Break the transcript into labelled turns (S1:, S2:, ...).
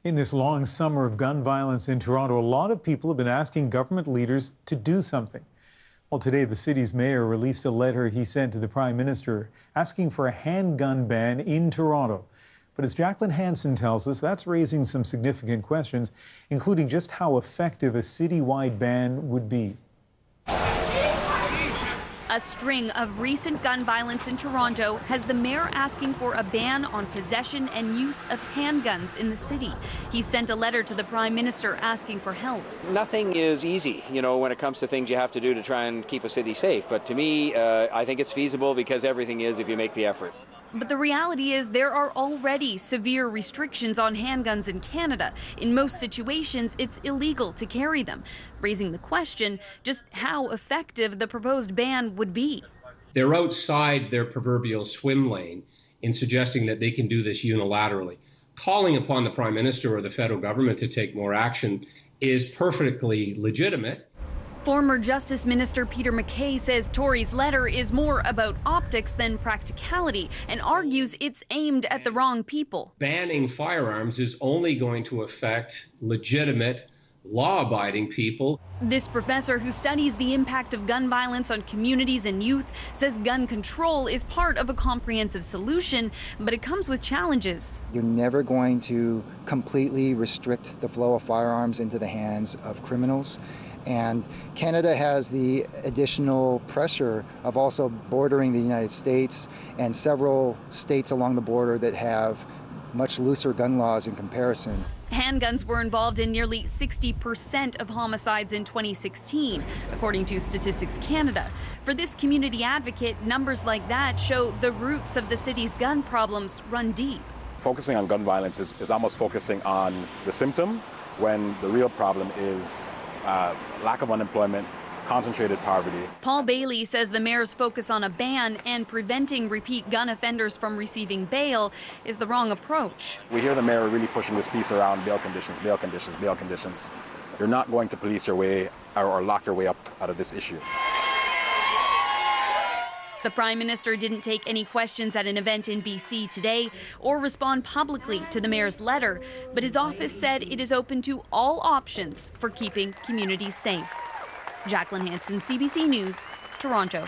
S1: In this long summer of gun violence in Toronto, a lot of people have been asking government leaders to do something. Well, today the city's mayor released a letter he sent to the Prime Minister asking for a handgun ban in Toronto. But as Jacqueline Hansen tells us, that's raising some significant questions, including just how effective a citywide ban would be.
S2: A string of recent gun violence in Toronto has the mayor asking for a ban on possession and use of handguns in the city. He sent a letter to the Prime Minister asking for help.
S3: Nothing is easy, when it comes to things you have to do to try and keep a city safe. But to me, I think it's feasible because everything is if you make the effort.
S2: But the reality is there are already severe restrictions on handguns in Canada. In most situations, it's illegal to carry them, raising the question just how effective the proposed ban would be.
S4: They're outside their proverbial swim lane in suggesting that they can do this unilaterally. Calling upon the Prime Minister or the federal government to take more action is perfectly legitimate.
S2: Former Justice Minister Peter MacKay says Tory's letter is more about optics than practicality and argues it's aimed at the wrong people.
S4: Banning firearms is only going to affect legitimate, law-abiding people.
S2: This professor who studies the impact of gun violence on communities and youth says gun control is part of a comprehensive solution, but it comes with challenges.
S5: You're never going to completely restrict the flow of firearms into the hands of criminals. And Canada has the additional pressure of also bordering the United States and several states along the border that have much looser gun laws in comparison.
S2: Handguns were involved in nearly 60% of homicides in 2016, according to Statistics Canada. For this community advocate, numbers like that show the roots of the city's gun problems run deep.
S6: Focusing on gun violence is almost focusing on the symptom when the real problem is lack of unemployment, concentrated poverty.
S2: Paul Bailey says the mayor's focus on a ban and preventing repeat gun offenders from receiving bail is the wrong approach.
S6: We hear the mayor really pushing this piece around bail conditions, bail conditions, bail conditions. You're not going to police your way or lock your way up out of this issue.
S2: The Prime Minister didn't take any questions at an event in BC today or respond publicly to the mayor's letter, but his office said it is open to all options for keeping communities safe. Jacqueline Hansen, CBC News, Toronto.